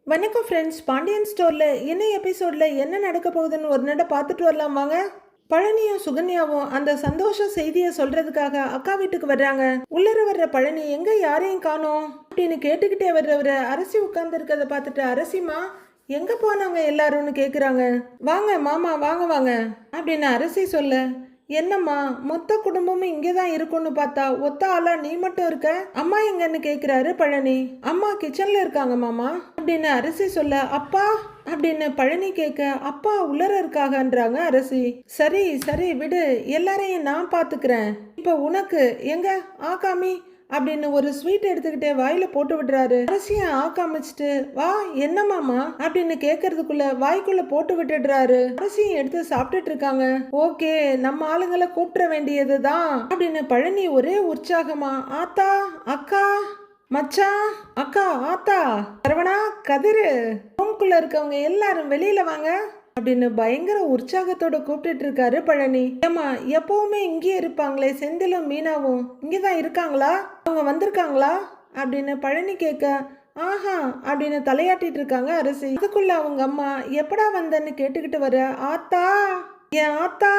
வணக்கம் ஃப்ரெண்ட்ஸ். பாண்டியன் ஸ்டோரில் என்ன எபிசோடில் என்ன நடக்க போகுதுன்னு ஒரு நட பார்த்துட்டு வரலாம் வாங்க. பழனியும் சுகன்யாவும் அந்த சந்தோஷ செய்தியை சொல்றதுக்காக அக்கா வீட்டுக்கு வர்றாங்க. உள்ளர வர்ற பழனி எங்க யாரையும் காணோம் அப்படின்னு கேட்டுக்கிட்டே வர்றவர அரசி உட்கார்ந்து இருக்கிறத பார்த்துட்டு, அரசிமா எங்க போனவங்க எல்லாரும்னு கேக்குறாங்க. வாங்க மாமா வாங்க வாங்க அப்படின்னு அரசி சொல்ல, என்னம்மா மொத்த குடும்பமும் இங்கேதான் இருக்கும்னு பார்த்தா ஒத்த ஆளா நீ மட்டும் இருக்க, அம்மா எங்கன்னு கேக்குறாரு பழனி. அம்மா கிச்சன்ல இருக்காங்க மாமா அப்படின்னு அரசி சொல்ல, அப்பா அப்படின்னு பழனி கேட்க, அப்பா உள்ளர இருக்காங்கன்றாங்க அரசி. சரி சரி விடு, எல்லாரையும் நான் பாத்துக்கிறேன், இப்ப உனக்கு எங்க ஆகாமி அப்படின்னு ஒரு ஸ்வீட் எடுத்துக்கிட்டே வாயில போட்டு விடுறாரு. அரசிய ஆக்காமிச்சிட்டு, வா என்ன மாமா அப்படின்னு கேக்குறதுக்குள்ள வாய்க்குள்ள போட்டு விட்டுடுறாரு. அரசியும் எடுத்து சாப்பிட்டுட்டு இருக்காங்க. ஓகே, நம்ம ஆளுங்களை கூப்பிட வேண்டியதுதான் அப்படின்னு பழனி ஒரே உற்சாகமா, ஆத்தா அக்கா மச்சான் அக்கா ஆத்தா சரவணா கதிரு ரூம்குள்ள இருக்கவங்க எல்லாரும் வெளியில வாங்க அப்படின்னு பயங்கர உற்சாகத்தோட கூப்பிட்டு இருக்காரு பழனி. ஏமா எப்பவுமே இங்கேயே இருப்பாங்களே செந்திலும் மீனாவும் இங்கேதான் இருக்காங்களா, அவங்க வந்திருக்காங்களா அப்படின்னு பழனி கேட்க, ஆஹா அப்படின்னு தலையாட்டிட்டு இருக்காங்க அரசி. அதுக்குள்ள அவங்க அம்மா எப்படா வந்தன்னு கேட்டுக்கிட்டு வர, ஆத்தா என் ஆத்தா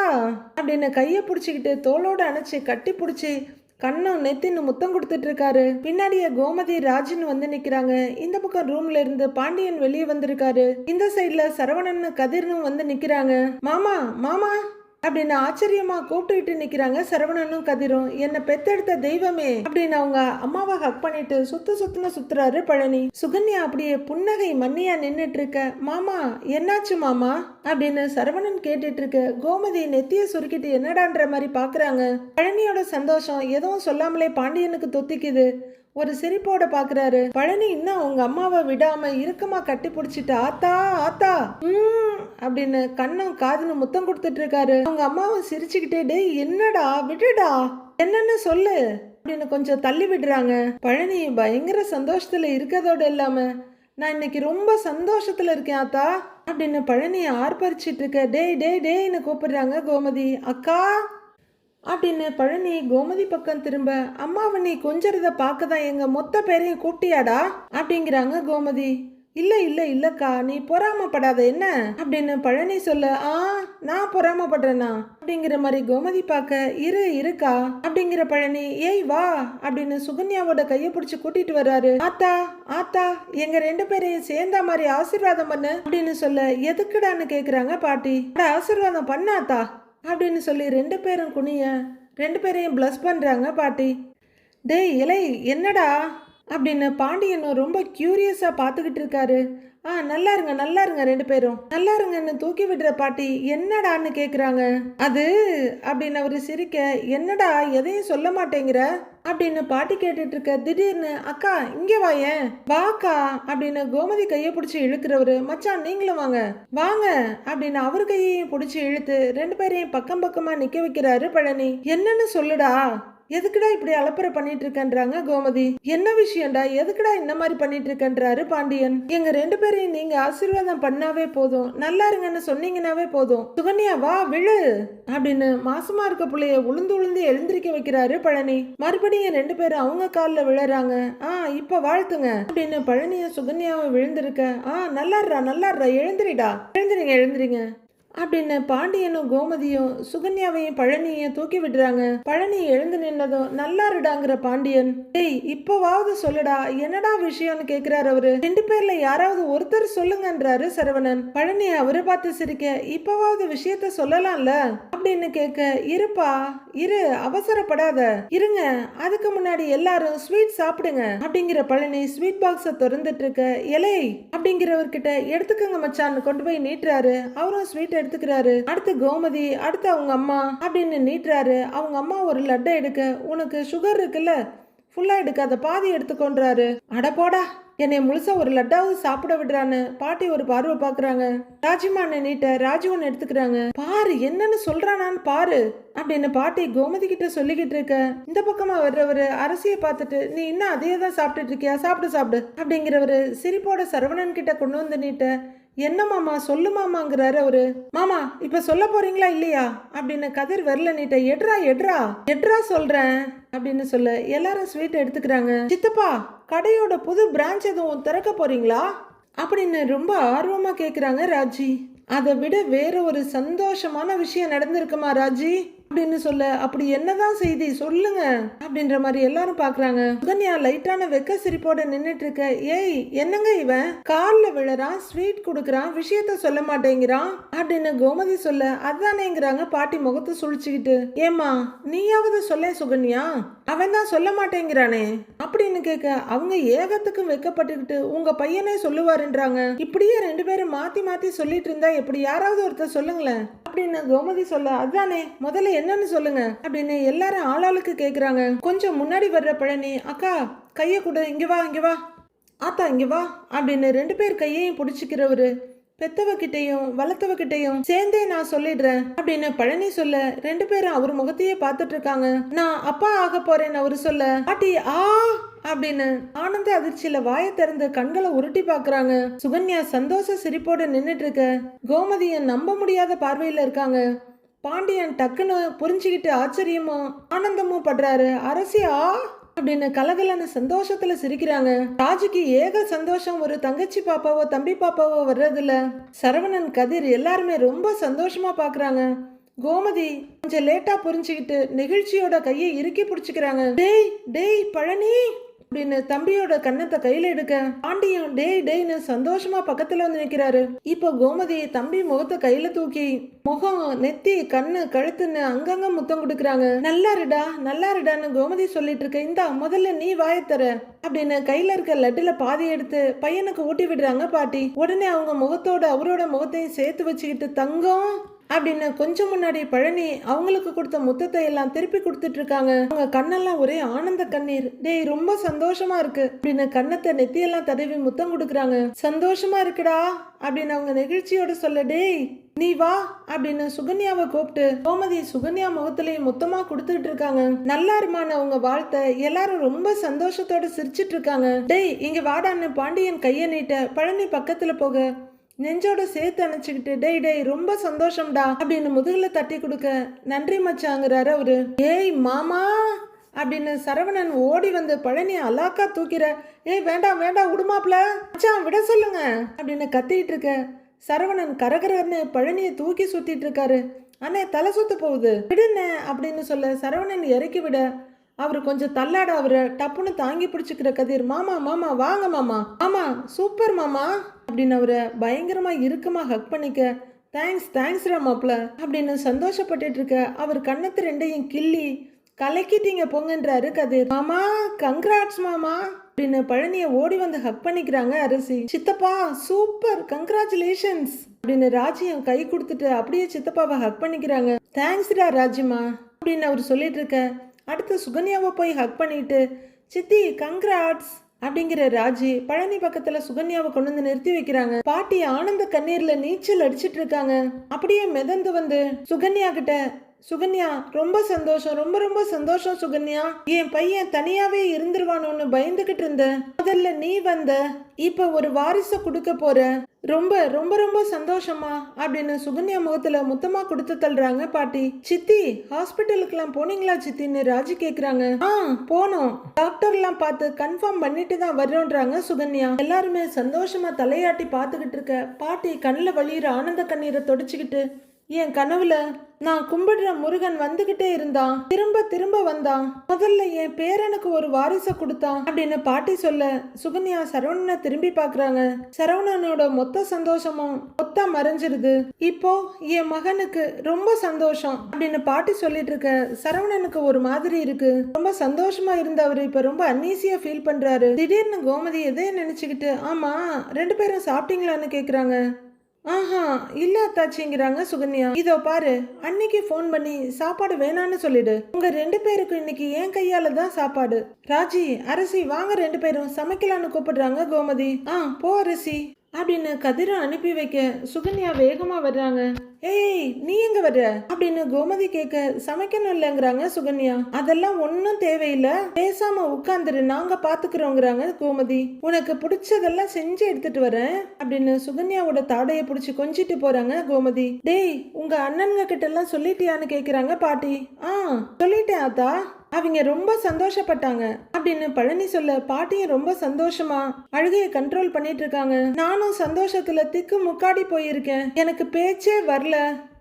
அப்படின்னு கைய பிடிச்சிக்கிட்டு தோளோட அணைச்சு கட்டி பிடிச்சி கண்ணும் நெத்தின்னு முத்தம் கொடுத்துட்டு இருக்காரு. பின்னாடியே கோமதி ராஜன் வந்து நிக்கிறாங்க. இந்த பக்கம் ரூம்ல இருந்து பாண்டியன் வெளியே வந்திருக்காரு. இந்த சைட்ல சரவணன் கதிர்னு வந்து நிக்கிறாங்க. மாமா மாமா அப்படின்னு ஆச்சரியமா கூப்பிட்டுக்கிட்டு நிக்கிறாங்க சரவணனும் கதிரும். என்ன பெத்தெடுத்த தெய்வமே அப்படின்னு அவங்க அம்மாவை ஹக் பண்ணிட்டு சுத்துன்னு சுத்துறாரு பழனி. சுகன்யா அப்படியே புன்னகை மண்ணியா நின்னுட்டு இருக்க, மாமா என்னாச்சு மாமா அப்படின்னு சரவணன் கேட்டுட்டு இருக்க, கோமதி நெத்திய சுருக்கிட்டு என்னடான்ற மாதிரி பாக்குறாங்க. பழனியோட சந்தோஷம் எதுவும் சொல்லாமலே பாண்டியனுக்கு தொத்திக்குது. ஒரு சிரிப்போட பாக்குறாரு. பழனி இன்னும் அவங்க அம்மாவை விடாம இறுக்கமா கட்டி பிடிச்சிட்டு, ஆத்தா ஆத்தா அப்படின்னு கண்ணும் காதுன்னு முத்தம் கொடுத்துட்டு இருக்காரு. அவங்க அம்மாவும் சிரிச்சுக்கிட்டே, டேய் என்னடா விடுடா என்னன்னு சொல்லு அப்படின்னு கொஞ்சம் தள்ளி விடுறாங்க. பழனி பயங்கர சந்தோஷத்துல இருக்கதோட இல்லாம, நான் இன்னைக்கு ரொம்ப சந்தோஷத்துல இருக்கேன் ஆத்தா அப்படின்னு பழனியை ஆர்ப்பரிச்சிட்டு இருக்க. டேய் டேய் டேய்னு கூப்பிடுறாங்க கோமதி. அக்கா அப்படின்னு பழனி கோமதி பக்கம் திரும்ப, அம்மாவை நீ கொஞ்சறத பார்க்கதான் எங்க மொத்த பேரையும் கூட்டியாடா அப்படிங்கிறாங்க கோமதி. இல்ல இல்ல இல்லக்கா, நீ பொறாமப்படாத என்ன அப்படின்னு பழனி சொல்ல, நான் பொறாமப்படுறேனா அப்படிங்கிற மாதிரி கோமதி பார்க்க, இருக்கா அப்படிங்கிற பழனி, ஏய் வா அப்படின்னு சுகன்யாவோட கையை பிடிச்சு கூட்டிட்டு வர்றாரு. ஆத்தா ஆத்தா எங்க ரெண்டு பேரையும் சேர்ந்த மாதிரி ஆசீர்வாதம் பண்ணு அப்படின்னு சொல்ல, எதுக்குடான்னு கேக்குறாங்க பாட்டி. ஆசீர்வாதம் பண்ணாத்தா அப்படின்னு சொல்லி ரெண்டு பேரும் குனிய ரெண்டு பேரையும் பிளஸ் பண்றாங்க பாட்டி. டேய் இலை என்னடா அப்படின்னு பாண்டியனும் ரொம்ப கியூரியஸா பார்த்துக்கிட்டு இருக்காரு. நல்லா இருங்க ரெண்டு பேரும் நல்லா இருங்கன்னு தூக்கி விடுற பாட்டி. என்னடான்னு கேக்குறாங்க. அது அப்படின்னு அவரு சிரிக்க, என்னடா எதையும் சொல்ல மாட்டேங்கிற அப்படின்னு பாட்டி கேட்டுட்டு இருக்க. திடீர்னு அக்கா இங்க வாயேன் வாக்கா அப்படின்னு கோமதி கையை பிடிச்சி இழுக்கிறவரு, மச்சான் நீங்களும் வாங்க வாங்க அப்படின்னு அவரு கையையும் பிடிச்சி இழுத்து ரெண்டு பேரையும் பக்கம் பக்கமா நிக்க வைக்கிறாரு பழனி. என்னன்னு சொல்லுடா, எதுக்குடா இப்படி அலப்பறை பண்ணிட்டு இருக்கன்றாங்க கோமதி. என்ன விஷயம்டா, எதுக்குடா இந்த மாதிரி பண்ணிட்டு இருக்கன்றாரு பாண்டியன். எங்க ரெண்டு பேரையும் நீங்க ஆசீர்வாதம் பண்ணாவே போதும், நல்லா இருங்கன்னு சொன்னீங்கன்னாவே போதும். சுகன்யா வா விழு அப்படின்னு மாசமா இருக்க பிள்ளைய உளுந்து எழுந்திருக்க வைக்கிறாரு பழனி. மறுபடியும் ரெண்டு பேரும் அவங்க காலில் விழறாங்க. இப்ப வாழ்த்துங்க அப்படின்னு பழனிய சுகன்யாவை விழுந்திருக்க, நல்லாடுறா எழுந்திரிங்க அப்படின்னு பாண்டியனும் கோமதியும் சுகன்யாவையும் பழனியையும் தூக்கி விடுறாங்க. பழனி எழுந்து நின்னதும் நல்லா இருடாங்கிற பாண்டியன், ஏய் இப்பவாவது சொல்லுடா என்னடா விஷயம்னு கேக்குறாரு அவரு. ரெண்டு பேர்ல யாராவது ஒருத்தர் சொல்லுங்கன்றாரு சரவணன். பழனி அவரை பார்த்து சிரிக்க, இப்பவாவது விஷயத்த சொல்லலாம்ல அப்படின்னு கேட்க, இருப்பா இரு அவசரப்படாத இருங்க, அதுக்கு முன்னாடி எல்லாரும் ஸ்வீட் சாப்பிடுங்க அப்படிங்கிற பழனி ஸ்வீட் பாக்ஸ திறந்துட்டு இருக்க, இலை அப்படிங்கிறவர்கிட்ட எடுத்துக்கங்க மச்சான்னு கொண்டு போய் நீட்டுறாரு. அவரும் ஸ்வீட் எடுத்துக்கிறாரு. அடுத்து கோமதி, அடுத்து அவங்க அம்மா அப்படின்னு நீட்டுறாரு. அவங்க அம்மா ஒரு லட்டை எடுக்க, உனக்கு சுகர் இருக்குல்ல ஃபுல்லா எடுக்காத பாதி எடுத்துக்கொன்றாரு. அட போடா என்னை முழுசா ஒரு லட்டாவது சாப்பிட விடுறான்னு பாட்டி ஒரு பார்வை பாக்குறாங்க. ராஜிமா நீட்ட ராஜு ஒன்னு எடுத்துக்கிறாங்க. பாரு என்னன்னு சொல்றானான்னு பாரு அப்படின்னு பாட்டி கோமதி கிட்ட சொல்லிக்கிட்டு இருக்க. இந்த பக்கமா வர்றவரு அரசியை பார்த்துட்டு, நீ இன்னும் அதே தான் சாப்பிட்டுட்டு இருக்கியா, சாப்பிடு அப்படிங்கிறவரு சிரிப்போட சரவணன் கிட்ட கொண்டு வந்து நீட்ட, என்ன மாமா சொல்லு மாமாங்கிறாரு அவரு. மாமா இப்ப சொல்ல போறீங்களா இல்லையா அப்படின்னு கதிர் வரல நீட்ட, எட்ரா சொல்றேன் அப்படின்னு சொல்ல எல்லாரும் ஸ்வீட் எடுத்துக்கிறாங்க. சித்தப்பா கடையோட புது பிரான்ச் எதுவும் திறக்க போறீங்களா அப்படின்னு ரொம்ப ஆர்வமா கேக்குறாங்க ராஜி. அதை விட வேற ஒரு சந்தோஷமான விஷயம் நடந்திருக்குமா ராஜி அப்படின்னு சொல்ல, அப்படி என்னதான் செய்தி சொல்லுங்க அப்படின்ற மாதிரி எல்லாரும் பாக்குறாங்க. சுகன்யா லைட்டான வெக்க சிரிப்போட நின்னுட்டு இருக்க. ஏய் என்னங்க இவன் கால்ல விழறான், ஸ்வீட் குடுக்கறான், விஷயத்த சொல்ல மாட்டேங்கிறான் அப்படின்னு கோமதி சொல்ல, அதானேங்கிறாங்க பாட்டி முகத்தை சுழிச்சுக்கிட்டு. ஏமா நீயாவது சொல்ல சுகன்யா, அவன் தான் சொல்ல மாட்டேங்கிறானே அப்படின்னு கேட்க, அவங்க ஏகத்துக்கு வெக்கப்பட்டுக்கிட்டு உங்க பையனே சொல்லுவாருன்றாங்க. இப்படியே ரெண்டு பேரும் மாத்தி மாத்தி சொல்லிட்டு இருந்தா எப்படி, யாராவது ஒருத்தர் சொல்லுங்களேன் அப்படின்னு கோமதி சொல்ல, அதானே முதல்ல என்னன்னு சொல்லுங்க அப்படின்னு எல்லாரும் ஆளாளுக்கு கேக்குறாங்க. கொஞ்சம் முன்னாடி வர்ற பழனி, அக்கா கைய கொடு, இங்க வா இங்க வா, ஆத்தா இங்க வா அப்படின்னு ரெண்டு பேர் கையையும் பிடிச்சிக்கிறவரு பெத்தவகிட்டையும் வளர்த்தவகிட்டையும் சேர்ந்தே நான் சொல்லிடுறேன் அப்படின்னு பழனி சொல்ல, ரெண்டு பேரும் அவர் முகத்தையே பார்த்துட்டு இருக்காங்க. நான் அப்பா ஆக போறேன்னு அவரு சொல்ல, பாட்டி ஆ அப்படின்னு ஆனந்த அதிர்ச்சியில வாயை திறந்து கண்களை உருட்டி பாக்குறாங்க. சுகன்யா சந்தோஷ சிரிப்போட நின்னுட்டு இருக்க, கோமதியை நம்ப முடியாத பார்வையில இருக்காங்க. பாண்டியன் டக்குன்னு புரிஞ்சுக்கிட்டு ஆச்சரியமும் ஆனந்தமும் படுறாரு. அரசியா அப்படின்னு கலகலன்னு சந்தோஷத்துல சிரிக்கிறாங்க. ராஜுக்கு ஏக சந்தோஷம், ஒரு தங்கச்சி பாப்பாவோ தம்பி பாப்பாவோ வர்றதுல சரவணன் கதிர் எல்லாருமே ரொம்ப சந்தோஷமா பாக்குறாங்க. கோமதி கொஞ்சம் லேட்டா புரிஞ்சுக்கிட்டு நெகிழ்ச்சியோட கையை இறுக்கி பிடிச்சுக்கிறாங்க. டேய் டேய் பழனி அப்படின்னு தம்பியோட கண்ணத்தை கையில எடுக்க, பாண்டியும் டேய் டேய்னு சந்தோஷமா பக்கத்துல வந்து நிக்கிறாரு. இப்போ கோமதி தம்பி முகத்தை கையில தூக்கி முகம் நெத்தி கண்ணு கழுத்துன்னு அங்கங்க முத்தம் கொடுக்குறாங்க. நல்லா இருடான்னு கோமதி சொல்லிட்டு இருக்க, இந்தா முதல்ல நீ வாயத்தர அப்படின்னு கையில இருக்க லட்டுல பாதி எடுத்து பையனுக்கு ஊட்டி விடுறாங்க பாட்டி. உடனே அவங்க முகத்தோட அவரோட முகத்தையும் சேர்த்து வச்சுக்கிட்டு, தங்கம் அப்படின்னு கொஞ்சம் முன்னாடி பழனி அவங்களுக்கு கொடுத்த முத்தத்தை எல்லாம் திருப்பி கொடுத்துட்டு இருக்காங்க. அவங்க கண்ணெல்லாம் ஒரே ஆனந்த கண்ணீர். டேய் ரொம்ப சந்தோஷமா இருக்கு அப்படின்னு கண்ணத்தை நெத்தியெல்லாம் தடவி முத்தம் கொடுக்குறாங்க. சந்தோஷமா இருக்குடா அப்படின்னு அவங்க நெகிழ்ச்சியோட சொல்ல, டேய் நீ வா அப்படின்னு சுகன்யாவை கூப்பிட்டு கோமதி சுகன்யா முகத்திலேயே முத்தமா கொடுத்துட்டு இருக்காங்க. நல்லா இருமான அவங்க வாழ்த்த எல்லாரும் ரொம்ப சந்தோஷத்தோட சிரிச்சிட்டு இருக்காங்க. டேய் இங்க வாடான்னு பாண்டியன் கைய நீட்ட பழனி பக்கத்துல போக நெஞ்சோட சேர்த்து அணைச்சுக்கிட்டு, டேய் டேய் ரொம்ப சந்தோஷம்டா அப்படின்னு முதுகுல தட்டி கொடுக்க, நன்றி மச்சாங்கிறாரு அவரு. ஏய் மாமா அப்படின்னு சரவணன் ஓடி வந்து பழனி அலாக்கா தூக்கிற, ஏய் வேண்டாம் வேண்டாம் விடுமாப்ல மச்சான் விட சொல்லுங்க அப்படின்னு கத்திட்டு இருக்க, சரவணன் கரகரன்னு பழனியை தூக்கி சுத்திட்டு இருக்காரு. அண்ணே தலை சுத்து போகுது விடுண்ணே அப்படின்னு சொல்ல, சரவணன் இறக்கி விட அவரு கொஞ்சம் தள்ளாட அவரை டப்புன்னு தாங்கி பிடிச்சிக்கிற கதிர், மாமா மாமா வாங்க மாமா, ஆமா சூப்பர் மாமா அப்படின்னு அவரை பயங்கரமா இறுக்கமா ஹக் பண்ணிக்க, தேங்க்ஸ் மாப்ள அப்படின்னு சந்தோஷப்பட்டுட்டு இருக்க, அவர் கண்ணத்து ரெண்டையும் கிள்ளி கலக்கிட்டீங்க பொங்கன்றாரு கதிர். மாமா கங்க்ராட்ஸ் மாமா அப்படின்னு பழனியை ஓடி வந்து ஹக் பண்ணிக்கிறாங்க அரசி. சித்தப்பா சூப்பர் கங்க்ராச்சுலேஷன்ஸ் அப்படின்னு ராஜியும் கை கொடுத்துட்டு அப்படியே சித்தப்பாவை ஹக் பண்ணிக்கிறாங்க. தேங்க்ஸ்டா ராஜிமா அப்படின்னு அவர் சொல்லிட்டு இருக்க, அடுத்து சுகன்யாவை போய் ஹக் பண்ணிட்டு, சித்தி கங்க்ராட்ஸ் அப்படிங்கிற ராஜி பழனி பக்கத்துல சுகன்யாவை கொண்டு வந்து நிறுத்தி வைக்கிறாங்க. பாட்டி ஆனந்த கண்ணீர்ல நீச்சல் அடிச்சிட்டு இருக்காங்க. அப்படியே மிதந்து வந்து சுகன்யா கிட்ட, சுகன்யா ரொம்ப சந்தோஷம் ரொம்ப சந்தோஷம் சுகன்யா, என் பையன் தனியாவே இருந்துருவானோன்னு பயந்துகிட்டு இருந்த, முதல்ல நீ வந்த, இப்ப ஒரு வாரிசை கொடுக்க போற, ரொம்ப சந்தோஷமா அப்படின்னு சுகன்யா முகத்துல முத்தமா கொடுத்து தள்ளுறாங்க பாட்டி. சித்தி ஹாஸ்பிட்டலுக்குலாம் போனீங்களா சித்தின்னு ராஜி கேக்குறாங்க. போனோம், டாக்டர் எல்லாம் பார்த்து கன்ஃபார்ம் பண்ணிட்டு தான் வர்றோன்றாங்க சுகன்யா. எல்லாருமே சந்தோஷமா தலையாட்டி பார்த்துக்கிட்டு இருக்க பாட்டி கண்ணுல வழியிற ஆனந்த கண்ணீரை தொடச்சுக்கிட்டு, என் கனவுல நான் கும்பிடுற முருகன் வந்துகிட்டே இருந்தான், திரும்ப வந்தான், முதல்ல என் பேரனுக்கு ஒரு வாரிசை கொடுத்தான் அப்படின்னு பாட்டி சொல்ல, சுகன்யா சரவணனை திரும்பி பாக்குறாங்க. சரவணனோட மொத்த சந்தோஷமும் மொத்த மறைஞ்சிருது. இப்போ என் மகனுக்கு ரொம்ப சந்தோஷம் அப்படின்னு பாட்டி சொல்லிட்டு இருக்க, சரவணனுக்கு ஒரு மாதிரி இருக்கு, ரொம்ப சந்தோஷமா இருந்தவரு இப்ப ரொம்ப அன்னீசியா ஃபீல் பண்றாரு. திடீர்னு கோமதி எதைய நினைச்சுக்கிட்டு, ஆமா ரெண்டு பேரும் சாப்பிட்டீங்களான்னு கேக்குறாங்க. ஆஹா இல்ல தாச்சிங்கிறாங்க சுகன்யா. இதோ பாரு அன்னைக்கு போன் பண்ணி சாப்பாடு வேணான்னு சொல்லிடு, உங்க ரெண்டு பேருக்கு இன்னைக்கு என் கையால தான் சாப்பாடு. ராஜி அரசி வாங்க ரெண்டு பேரும் சமைக்கலான்னு கூப்பிடுறாங்க கோமதி. போ அரசி அப்படின்னு கதிரை அனுப்பி வைக்க சுகன்யா வேகமா வர்றாங்க. ஏய் நீ எங்க வர்ற அப்படின்னு கோமதி கேட்க, சமைக்கணும் இல்லைங்கிறாங்க சுகன்யா. அதெல்லாம் ஒன்னும் தேவையில்லை, பேசாம உட்காந்துரு நாங்க பாத்துக்கிறோங்கிறாங்க கோமதி. உனக்கு பிடிச்சதெல்லாம் செஞ்சு எடுத்துட்டு வரேன் அப்படின்னு சுகன்யாவோட தாடையை பிடிச்சி கொஞ்சிட்டு போறாங்க கோமதி. டேய் உங்க அண்ணன்ங்க கிட்ட எல்லாம் சொல்லிட்டியான்னு கேக்குறாங்க பாட்டி. சொல்லிட்டேன் ஆத்தா அவங்க ரொம்ப சந்தோஷப்பட்டாங்க அப்படின்னு பழனி சொல்ல பாட்டியும் ரொம்ப சந்தோஷமா அழுகையை கண்ட்ரோல் பண்ணிட்டு இருக்காங்க. நானும் சந்தோஷத்துல திக்கு முக்காடி போயிருக்கேன், எனக்கு பேச்சே வரல,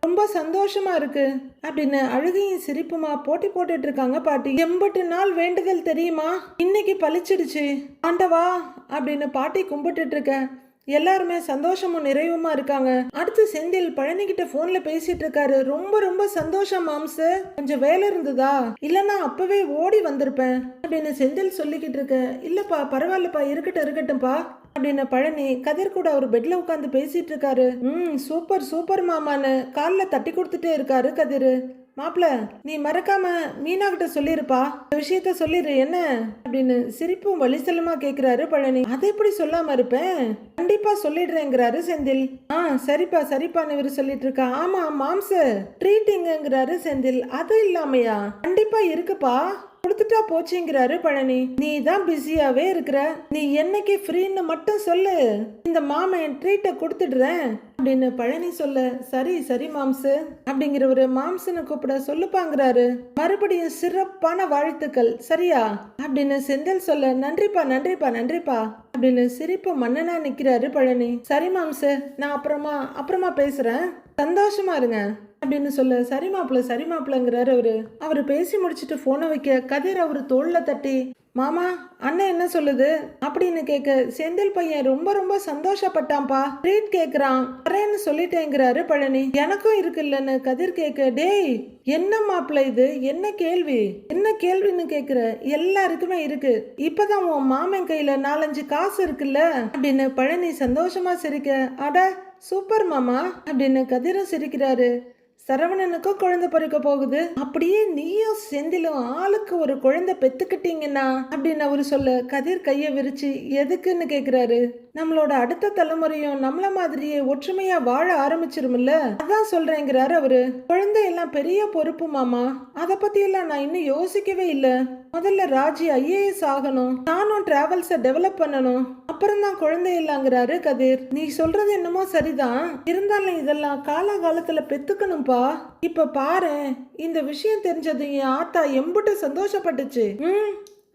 ரொம்ப சந்தோஷமா இருக்கு அப்படின்னு அழுகையும் சிரிப்புமா போட்டி போட்டுட்டு இருக்காங்க பாட்டி. 80 நாள் வேண்டுதல் தெரியுமா, இன்னைக்கு பழிச்சிடுச்சு ஆண்டவா அப்படின்னு பாட்டி கும்பிட்டுட்டு இருக்க. எல்லாருமே சந்தோஷமும் நிறைவுமா இருக்காங்க. அடுத்து செந்தில் பழனி கிட்ட போன்ல பேசிட்டு இருக்காரு. ரொம்ப ரொம்ப சந்தோஷம் மாம்ஸ், கொஞ்சம் வேலை இருந்ததா, இல்லன்னா அப்பவே ஓடி வந்திருப்பேன் அப்படின்னு செந்தில் சொல்லிக்கிட்டு இருக்க. இல்லப்பா பரவாயில்லப்பா, இருக்கட்டும்பா அப்படின்னு பழனி கதிர் கூட அவர் பெட்ல உட்காந்து பேசிட்டு இருக்காரு. சூப்பர் சூப்பர் மாமான்னு காலில் தட்டி கொடுத்துட்டே இருக்காரு கதிர். மாப்பிள்ள நீ மறக்காம மீனா கிட்ட சொல்லிருப்பா, இந்த விஷயத்த சொல்லிரு என்ன அப்படின்னு சிரிப்பும் வலிசலமா கேக்குறாரு பழனி. அதை எப்படி சொல்லாம இருப்பேன், கண்டிப்பா சொல்லிடுறேங்கிறாரு செந்தில். சரிப்பான்னு இவரு சொல்லிட்டு இருக்கா. ஆமா மாம்ச ட்ரீட்டிங்கிறாரு செந்தில். அது இல்லாமையா, கண்டிப்பா இருக்குப்பா, கொடுத்துட்டா போச்சுங்கிறாரு பழனி. நீ தான் பிஸியாவே இருக்கிற, நீ என்னைக்கு ஃப்ரீன்னு மட்டும் சொல்லு, இந்த மாமன் ட்ரீட்டை கொடுத்துடுறேன் அப்படின்னு பழனி சொல்ல. சரி மாம்சு அப்படிங்கிறவரு மாம்சனை கூப்பிட சொல்லுப்பாங்கிறாரு. மறுபடியும் சிறப்பான வாழ்த்துக்கள் சரியா அப்படின்னு செந்தில் சொல்ல. நன்றிப்பா அப்படின்னு சிரிப்பு மன்னனா நிக்கிறாரு பழனி. சரி மாம்சு, நான் அப்புறமா பேசுறேன், சந்தோஷமா இருங்க அப்படின்னு சொல்ல. சரி மாப்பிள்ளங்கிறாரு அவரு பேசி முடிச்சுட்டு போனை வைக்க கதிர் அவரு தோல்ல தட்டி, மாமா அண்ணன் என்ன சொல்லுது அப்படின்னு கேட்க. செந்தில் பையன் ரொம்ப ரொம்ப சந்தோஷப்பட்டான்பா, ட்ரீட் கேக்குறான், வரேன்னு சொல்லிட்டேங்கிறாரு பழனி. எனக்கும் இருக்குல்லன்னு கதிர் கேட்க. டேய் என்ன மாப்பிள்ள இது, என்ன கேள்வின்னு கேக்குற, எல்லாருக்குமே இருக்கு, இப்பதான் உன் மாமன் கையில 4-5 காசு இருக்குல்ல அப்படின்னு பழனி சந்தோஷமா சிரிக்க. அட சூப்பர் மாமா அப்படின்னு கதிரும் சிரிக்கிறாரு. சரவணனுக்கும் குழந்தை பிறக்க போகுது, அப்படியே நீயும் செந்திலும் ஆளுக்கு ஒரு குழந்தை பெத்துக்கிட்டீங்கன்னா அப்படின்னு அவரு சொல்ல. கதிர் கைய விரிச்சு எதுக்குன்னு கேக்குறாரு. நம்மளோட அடுத்த தலைமுறையும் நம்மள மாதிரியே ஒற்றுமையா வாழ ஆரம்பிச்சிருமில்ல, அதான் சொல்றேங்கிறாரு அவரு. குழந்தை எல்லாம் பெரிய பொறுப்பு மாமா, அத பத்தி எல்லாம் நான் இன்னும் யோசிக்கவே இல்ல, முதல்ல ராஜி IAS ஆகணும், நானும் டிராவல்ஸை டெவலப் பண்ணணும், அப்புறம் தான் குழந்தை இல்லைங்கிறாரு கதிர். நீ சொல்றது என்னமோ சரிதான், இருந்தாலும் இதெல்லாம் காலகாலத்துல பெத்துக்கணும்பா. இப்ப பாரு, இந்த விஷயம் தெரிஞ்சது என் ஆத்தா எம்புட்டு சந்தோஷப்பட்டுச்சு.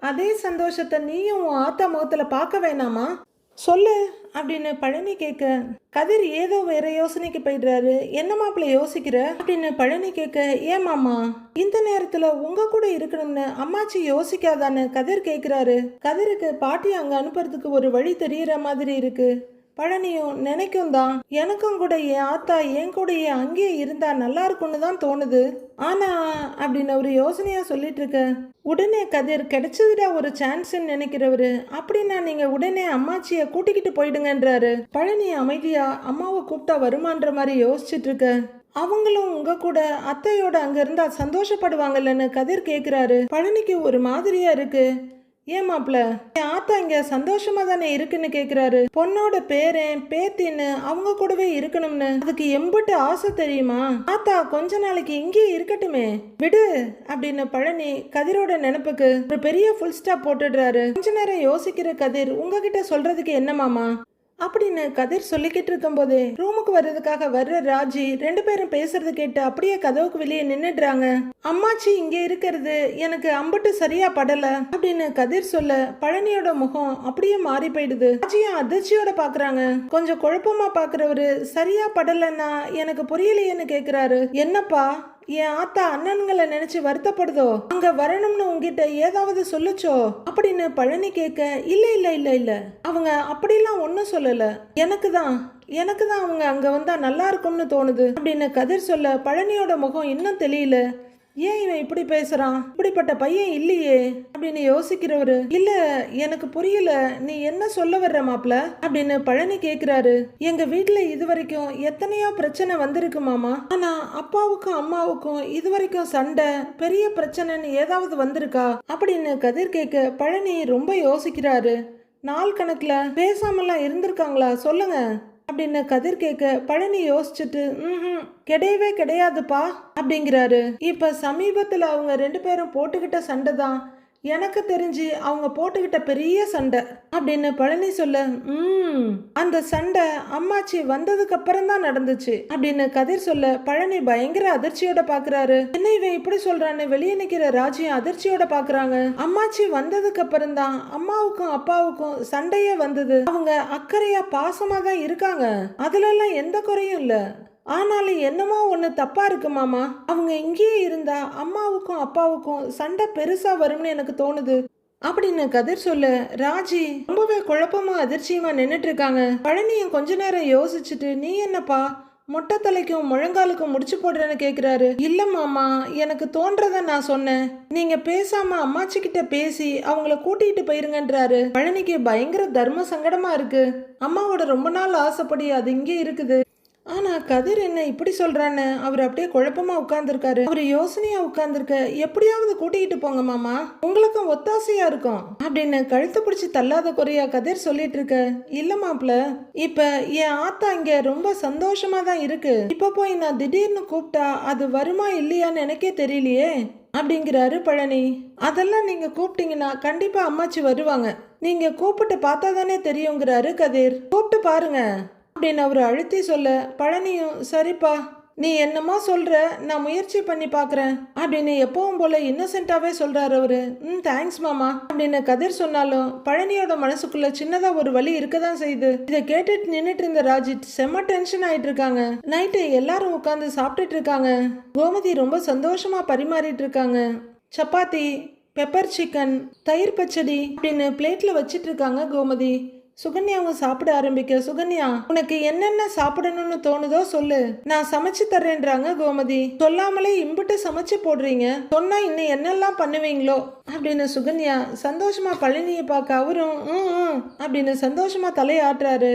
அதே சந்தோஷத்தை நீயும் உன் ஆத்தா முகத்துல பார்க்க வேணாமா, சொல்லு அப்படின்னு பழனி கேட்க. கதிர் ஏதோ வேற யோசனைக்கு போயிடுறாரு. என்ன மாப்பிள்ள யோசிக்கிற அப்படின்னு பழனி கேட்க. ஏன் மாமா இந்த நேரத்துல உங்க கூட இருக்கணும்னு அம்மாச்சி யோசிக்காதான்னு கதிர் கேக்குறாரு. கதிருக்கு பாட்டி அங்க அனுப்புறதுக்கு ஒரு வழி தெரியற மாதிரி இருக்கு. பழனியும் நினைக்கும் தான், எனக்கும் கூட என் ஆத்தா என் கூடயே அங்கேயே இருந்தா நல்லா இருக்கும்னு தான் தோணுது. ஆனா அப்படின்னு ஒரு யோசனையா சொல்லிட்டு இருக்க. உடனே கதிர் கிடைச்சதுடா ஒரு சான்ஸ்ன்னு நினைக்கிறவரு. அப்படின்னா நீங்க உடனே அம்மாச்சிய கூட்டிக்கிட்டு போயிடுங்கன்றாரு. பழனி அமைதியா அம்மாவை கூப்பிட்டா வருமான்ற மாதிரி யோசிச்சுட்டு இருக்க. அவங்களும் உங்க கூட அத்தையோட அங்க இருந்தா சந்தோஷப்படுவாங்கல்லன்னு கதிர் கேக்குறாரு. பழனிக்கு ஒரு மாதிரியா இருக்கு. ஏன் மாப்பிள்ள என் ஆத்தா இங்க சந்தோஷமா தானே இருக்குன்னு கேக்குறாரு. பொண்ணோட பேரன் பேத்தின்னு அவங்க கூடவே இருக்கணும்னு அதுக்கு எம்புட்டு ஆசை தெரியுமா. ஆத்தா கொஞ்ச நாளைக்கு இங்கே இருக்கட்டுமே விடு அப்படின்னு பழனி கதிரோட நினைப்புக்கு ஒரு பெரிய ஃபுல் ஸ்டாப் போட்டுடுறாரு. கொஞ்ச நேரம் யோசிக்கிற கதிர், உங்ககிட்ட சொல்றதுக்கு என்ன மாமா அப்படின்னு கதிர் சொல்லிக்கிட்டு இருக்கும் போதே ரூமுக்கு வர்றதுக்காக வர்ற ராஜி 2 பேரும் பேசுறது கேட்டு அப்படியே கதவுக்கு வெளியே நின்னுடுறாங்க. அம்மாச்சி இங்க இருக்கிறது எனக்கு அம்பட்டு சரியா படல அப்படின்னு கதிர் சொல்ல பழனியோட முகம் அப்படியே மாறி போயிடுது. ராஜியும் அதிர்ச்சியோட பாக்குறாங்க. கொஞ்சம் குழப்பமா பாக்குறவரு சரியா படலன்னா எனக்கு புரியலையேன்னு கேக்குறாரு. என்னப்பா என் ஆத்தா அண்ணன்களை நினைச்சு வருத்தப்படுதோ, அங்க வரணும்னு உங்ககிட்ட ஏதாவது சொல்லுச்சோ அப்படின்னு பழனி கேட்க. இல்ல அவங்க அப்படிலாம் ஒன்னும் சொல்லல, எனக்கு தான் அவங்க அங்க வந்தா நல்லா இருக்கும்னு தோணுது அப்படின்னு கதிர் சொல்ல. பழனியோட முகம் இன்னும் தெரியல. ஏன் இவன் இப்படி பேசுறான், இப்படிப்பட்ட பையன் இல்லையே அப்படின்னு யோசிக்கிறவரு. இல்ல எனக்கு புரியல, நீ என்ன சொல்ல வர்ற மாப்ள அப்படின்னு பழனி கேக்குறாரு. எங்க வீட்டுல இதுவரைக்கும் எத்தனையோ பிரச்சனை வந்திருக்கு மாமா, ஆனா அப்பாவுக்கும் அம்மாவுக்கும் இதுவரைக்கும் சண்டை பெரிய பிரச்சனைன்னு ஏதாவது வந்திருக்கா அப்படின்னு கதிர் கேட்க. பழனி ரொம்ப யோசிக்கிறாரு. நாள் கணக்குல பேசாமலாம் இருந்திருக்காங்களா சொல்லுங்க அப்படின்னு கதிர் கேட்க. பழனி யோசிச்சுட்டு கிடையவே கிடையாதுப்பா அப்படிங்கிறாரு. இப்ப சமீபத்துல அவங்க 2 பேரும் போட்டுக்கிட்ட சண்டை தான் எனக்கு தெரிஞ்சு அவங்க போட்டுக்கிட்ட பெரிய சண்டை அப்படின்னு பழனி சொல்ல, அந்த சண்டை அம்மாச்சி வந்ததுக்கு அப்புறம் தான் நடந்துச்சு அப்படின்னு கதிர் சொல்ல, பழனி பயங்கர அதிர்ச்சியோட பாக்குறாரு. என்ன இவன் இப்படி சொல்றான்னு வெளியே நிக்கிற ராஜியும் அதிர்ச்சியோட பாக்குறாங்க. அம்மாச்சி வந்ததுக்கு அப்புறம் தான் அம்மாவுக்கும் அப்பாவுக்கும் சண்டையே வந்தது. அவங்க அக்கறையா பாசமா தான் இருக்காங்க, அதுல எல்லாம் எந்த குறையும் இல்ல. ஆனாலும் என்னமோ ஒண்ணு தப்பா இருக்கு மாமா. அவங்க இங்கேயே இருந்தா அம்மாவுக்கும் அப்பாவுக்கும் சண்டை பெருசா வரும்னு எனக்கு தோணுது அப்படின்னு கதிர் சொல்ல, ராஜி ரொம்பவே குழப்பமும் அதிர்ச்சியுமா நின்னுட்டு இருக்காங்க. பழனியும் கொஞ்ச நேரம் யோசிச்சுட்டு, நீ என்னப்பா மொட்டை தலைக்கும் முழங்காலுக்கும் முடிச்சு போடுறேன்னு கேக்குறாரு. இல்ல மாமா, எனக்கு தோன்றத நான் சொன்னேன், நீங்க பேசாம அம்மாச்சி கிட்ட பேசி அவங்கள கூட்டிட்டு போயிருங்கன்றாரு. பழனிக்கு பயங்கர தர்ம சங்கடமா இருக்கு. அம்மாவோட ரொம்ப நாள் ஆசைப்படி அது இங்கே இருக்குது. ஆனா கதிர் என்ன இப்படி சொல்றான்னு அவர் அப்படியே குழப்பமா உட்கார்ந்துருக்காரு. அவர் யோசனையா உட்கார்ந்துருக்க, எப்படியாவது கூட்டிகிட்டு போங்க மாமா, உங்களுக்கும் ஒத்தாசையா இருக்கும் அப்படின்னு கழுத்து பிடிச்சி தள்ளாத குறையா கதிர் சொல்லிட்டு இருக்க. இல்ல மாப்ள, இப்ப என் ஆத்தா இங்க ரொம்ப சந்தோஷமா தான் இருக்கு. இப்ப போய் நான் திடீர்னு கூப்பிட்டா அது வருமா இல்லையான்னு எனக்கே தெரியலையே அப்படிங்கிறாரு பழனி. அதெல்லாம் நீங்க கூப்பிட்டீங்கன்னா கண்டிப்பா அம்மாச்சி வருவாங்க, நீங்க கூப்பிட்டு பார்த்தா தானே தெரியுங்கிறாரு கதிர். கூப்பிட்டு பாருங்க அப்படின்னு அவரு அழுத்தி சொல்ல, பழனியும் சரிப்பா நீ என்னமோ சொல்ற, நான் முயற்சி பண்ணி பாக்குறேன் அப்படின்னு எப்பவும் போல இன்னசென்ட்டாவே சொல்றாரு அவரு. தேங்க்ஸ் மாமா அப்படின்னு கதிர் சொன்னாலும் பழனியோட மனசுக்குள்ள சின்னதா ஒரு வலி இருக்கதான் செய்யுது. இதை கேட்டுட்டு நின்னுட்டு இருந்த ராஜித் செம்ம டென்ஷன் ஆயிட்டு இருக்காங்க. நைட்டு எல்லாரும் உட்காந்து சாப்பிட்டுட்டு இருக்காங்க. கோமதி ரொம்ப சந்தோஷமா பரிமாறிட்டு இருக்காங்க. சப்பாத்தி, பெப்பர் சிக்கன், தயிர் பச்சடி அப்படின்னு பிளேட்ல வச்சிட்டு இருக்காங்க கோமதி. சுகன்யாவும் சாப்பிட ஆரம்பிக்க, சுகன்யா உனக்கு என்னென்ன சாப்பிடணும்னு தோணுதோ சொல்லு, நான் சமைச்சு தர்றேன்றாங்க கோமதி. சொல்லாமலே இம்புட்டு சமைச்சு போடுறீங்க, சொன்னா இன்னும் என்னெல்லாம் பண்ணுவீங்களோ அப்படின்னு சுகன்யா சந்தோஷமா பழனியை பார்க்க அவரும் அப்படின்னு சந்தோஷமா தலையாட்டுறாரு.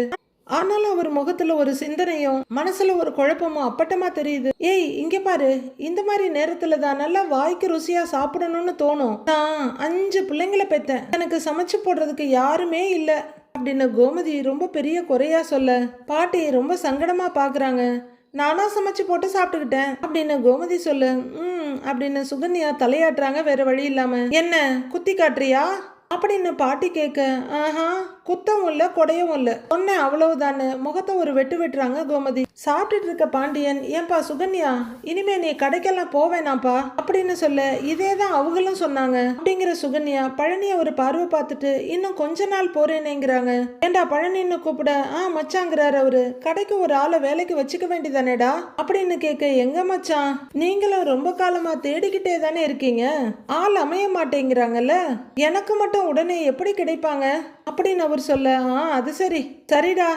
ஆனாலும் அவர் முகத்துல ஒரு சிந்தனையும் மனசுல ஒரு குழப்பமும் அப்பட்டமா தெரியுது. ஏய் இங்க பாரு, இந்த மாதிரி நேரத்துல தான் நல்லா வாய்க்கு ருசியா சாப்பிடணும்னு தோணும். நான் 5 பிள்ளைங்களை பெத்தேன், எனக்கு சமைச்சு போடுறதுக்கு யாருமே இல்ல அப்படின்னு கோமதி ரொம்ப பெரிய குறையா சொல்ல, பாட்டி ரொம்ப சங்கடமா பாக்குறாங்க. நானா சமைச்சு போட்டு சாப்பிட்டுக்கிட்டேன் அப்படின்னு கோமதி சொல்ல, அப்படின்னு சுகன்யா தலையாட்டுறாங்க வேற வழி இல்லாம. என்ன குத்தி காட்டுறியா அப்படின்னு பாட்டி கேட்க, குத்தவும் இல்ல கொடையவும் இல்ல, சொன்னேன் அவ்வளவுதானு முகத்தை ஒரு வெட்டு வெட்டுறாங்க கோமதி. சாப்பிட்டுட்டு இருக்க பாண்டியன், ஏன்பா சுகன்யா இனிமே நீ கடைக்கெல்லாம் போவேனாப்பா அப்படின்னு சொல்ல, இதேதான் அவங்களும் சொன்னாங்க அப்படிங்கிற சுகன்யா பழனிய ஒரு பார்வை பார்த்துட்டு, இன்னும் கொஞ்ச நாள் போறேனேங்கிறாங்க. ஏண்டா பழனின்னு கூப்பிட, மச்சாங்கிறாரு அவரு. கடைக்கு ஒரு ஆளை வேலைக்கு வச்சுக்க வேண்டியதானேடா அப்படின்னு கேட்க, எங்க மச்சான் நீங்களும் ரொம்ப காலமா தேடிக்கிட்டே தானே இருக்கீங்க, ஆள் அமைய மாட்டேங்கிறாங்கல்ல, எனக்கு மட்டும் உடனே எப்படி கிடைப்பாங்க அப்படின்னு அவர் சொல்ல, அது சரி சரிடா,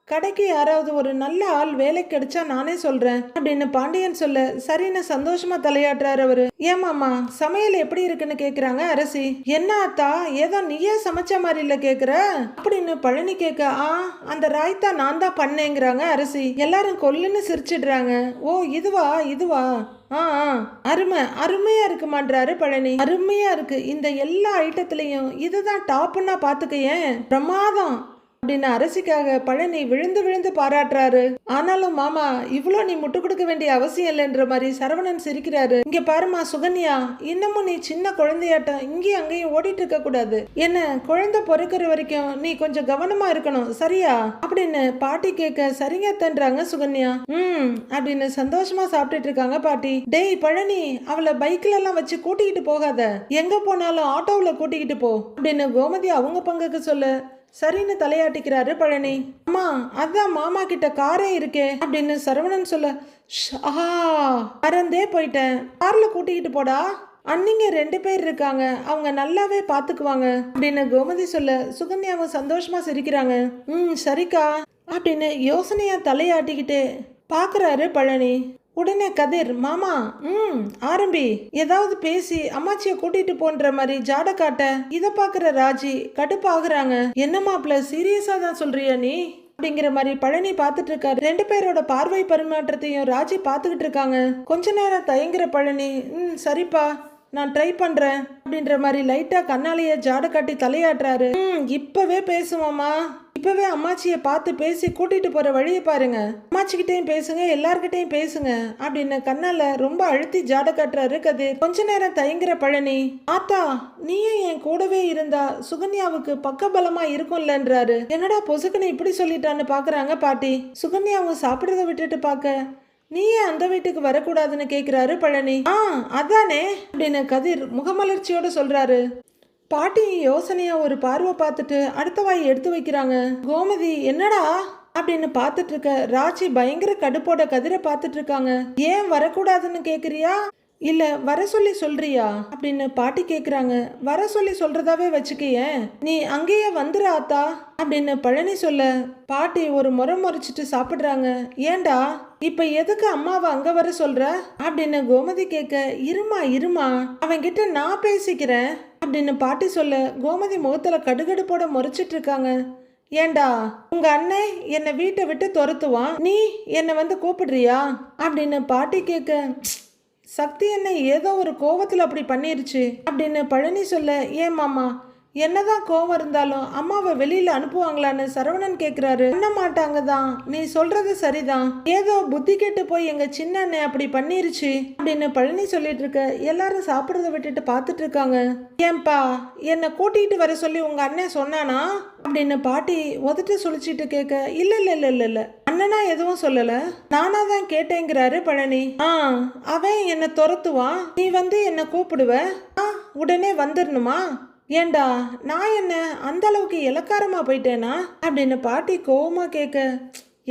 கடைக்கு யாராவது ஒரு நல்ல ஆள் வேலை கிடைச்சா நானே சொல்றேன் அப்படின்னு பாண்டியன் சொல்ல, சரின்னு சந்தோஷமா தலையாட்டுறாரு அவரு. ஏமாமா சமையல் எப்படி இருக்குன்னு கேக்குறாங்க அரசி. என்ன ஆத்தா ஏதோ நீயே சமைச்ச மாதிரி இல்ல கேக்குற அப்படின்னு பழனி கேட்க, அந்த ராய்த்தா நான் தான் பண்ணேங்கிறாங்க அரசி. எல்லாரும் கொல்லுன்னு சிரிச்சிடுறாங்க. ஓ இதுவா இதுவா, அருமையா இருக்குமான்றாரு பழனி. அருமையா இருக்கு, இந்த எல்லா ஐட்டத்திலையும் இதுதான் டாப்னா பாத்துக்கையேன், பிரமாதம் அப்படின்னு அரசிக்காக பழனி விழுந்து விழுந்து பாராட்டுறாரு. ஆனாலும் மாமா இவ்வளோ நீ முட்டு கொடுக்க வேண்டிய அவசியம் இல்லைன்ற மாதிரி சரவணன் சிரிக்கிறாரு. இங்க பாருமா சுகன்யா, இன்னமும் நீ சின்ன குழந்தையாட்டம் இங்கேயும் அங்கேயும் ஓடிட்டு இருக்க கூடாது, என்ன குழந்தை பொறுக்கிற வரைக்கும் நீ கொஞ்சம் கவனமா இருக்கணும் சரியா அப்படின்னு பாட்டி கேட்க, சரிங்க தன்றாங்க சுகன்யா. அப்படின்னு சந்தோஷமா சாப்பிட்டுட்டு இருக்காங்க பாட்டி. டேய் பழனி, அவளை பைக்ல எல்லாம் வச்சு கூட்டிக்கிட்டு போகாத, எங்க போனாலும் ஆட்டோவில் கூட்டிக்கிட்டு போ அப்படின்னு கோமதி அவங்க பங்குக்கு சொல்ல, சரின்னு தலையாட்டிக்கிறாரு பழனி. அம்மா அதான் மாமா கிட்ட காரே இருக்கே அப்படின்னு சரவணன் சொல்ல, மறந்தே போயிட்டேன், கார்ல கூட்டிக்கிட்டு போடா, அன்னிங்க 2 பேர் இருக்காங்க, அவங்க நல்லாவே பாத்துக்குவாங்க அப்படின்னு கோமதி சொல்ல, சுகன்யாவும் சந்தோஷமா சிரிக்கிறாங்க. சரிக்கா அப்படின்னு யோசனையா தலையாட்டிக்கிட்டு பாக்குறாரு பழனி. உடனே கதிர், மாமா ஆரம்பி, ஏதாவது பேசி அம்மாச்சிய கூட்டிட்டு போன்ற மாதிரி ஜாட காட்ட. இத பாக்குற ராஜி கடுப்பாகுறாங்க. என்ன மாப்ள சீரியஸா தான் சொல்றியா நீ அப்படிங்கிற மாதிரி பழனி பாத்துட்டு இருக்காரு. 2 பேரோட பார்வை பரிமாற்றத்தையும் ராஜி பாத்துக்கிட்டு இருக்காங்க. கொஞ்ச நேரம் தயங்குற பழனி, சரிப்பா நான் ட்ரை பண்றேன் அப்படின்ற மாதிரி லைட்டா கண்ணாலேயே ஜாட காட்டி தலையாட்டுறாரு. இப்பவே பேசுவோமா, இப்பவே அம்மாச்சியை பார்த்து பேசி கூட்டிட்டு போற வழியை பாருங்க, அம்மாச்சிக்கிட்டையும் பேசுங்க, எல்லார்கிட்டையும் பேசுங்க அப்படின்னு கண்ணால ரொம்ப அழுத்தி ஜாட காட்டுறாரு கதிர். கொஞ்ச நேரம் தயங்குற பழனி, ஆத்தா நீயும் என் கூடவே இருந்தா சுகன்யாவுக்கு பக்கபலமா இருக்கும்லன்றாரு. என்னடா பொசுக்குன்னு இப்படி சொல்லிட்டான்னு பாக்குறாங்க பாட்டி. சுகன்யாவும் சாப்பிடுறத விட்டுட்டு பாக்க, நீ ஏன் அந்த வீட்டுக்கு வரக்கூடாதுன்னு கேக்குறாரு பழனி. அதானே அப்படின்னு கதிர் முகமலர்ச்சியோட சொல்றாரு. பாட்டி யோசனையா ஒரு பார்வை பார்த்துட்டு அடுத்த வாய் எடுத்து வைக்கிறாங்க. கோமதி என்னடா அப்படின்னு பார்த்துட்டு இருக்க ராஜி பயங்கர கடுப்போட கதிரை பார்த்துட்டு இருக்காங்க. ஏன் வரக்கூடாதுன்னு கேக்குறியா இல்ல வர சொல்லி சொல்றியா அப்படின்னு பாட்டி கேக்குறாங்க. வர சொல்லி சொல்றதாவே வச்சுக்கேன், நீ அங்கேயே வந்துரு ஆத்தா அப்படின்னு பழனி சொல்ல பாட்டி ஒரு முறை முறைச்சிட்டு சாப்பிடுறாங்க. ஏண்டா இப்ப எதுக்கு அம்மாவை அங்க வர சொல்ற அப்படின்னு கோமதி கேட்க, இருமா இருமா அவன்கிட்ட நான் பேசிக்கிறேன் அப்படின்னு பாட்டி சொல்ல கோமதி முகத்துல கடுகடுப்போட முறைச்சிட்டு இருக்காங்க. ஏண்டா உங்க அண்ணன் என்னை வீட்டை விட்டு துரத்துவான், நீ என்னை வந்து கூப்பிடுறியா அப்படின்னு பாட்டி கேட்க, சக்தி என்ன ஏதோ ஒரு கோவத்துல அப்படி பண்ணிருச்சு அப்படின்னு பழனி சொல்ல, ஏன் மாமா என்னதான் கோவம் இருந்தாலும் அம்மாவை வெளியில அனுப்புவாங்களான்னு சரவணன் கேக்குறாரு. பண்ண மாட்டாங்க தான், நீ சொல்றது சரிதான், ஏதோ புத்தி கெட்டு போய் எங்க சின்ன அண்ணன் அப்படி பண்ணிருச்சு அப்படின்னு பழனி சொல்லிட்டு இருக்க எல்லாரும் சாப்பிடுறத விட்டுட்டு பாத்துட்டு இருக்காங்க. ஏன்பா என்னை கூட்டிட்டு வர சொல்லி உங்க அண்ணன் சொன்னானா அப்படின்னு பாட்டி உதட்டு சுழிச்சிட்டு கேட்க, இல்ல இல்ல இல்ல இல்ல இல்ல அண்ணனா எதுவும் சொல்லல, நானா தான் கேட்டேங்கிறாரு பழனி. அவன் என்னை துரத்துவான், நீ வந்து என்னை கூப்பிடுவ, உடனே வந்துடணுமா, ஏண்டா நான் என்ன அந்த அளவுக்கு இலக்காரமா போயிட்டேனா அப்படின்னு பாட்டி கோவமா கேட்க,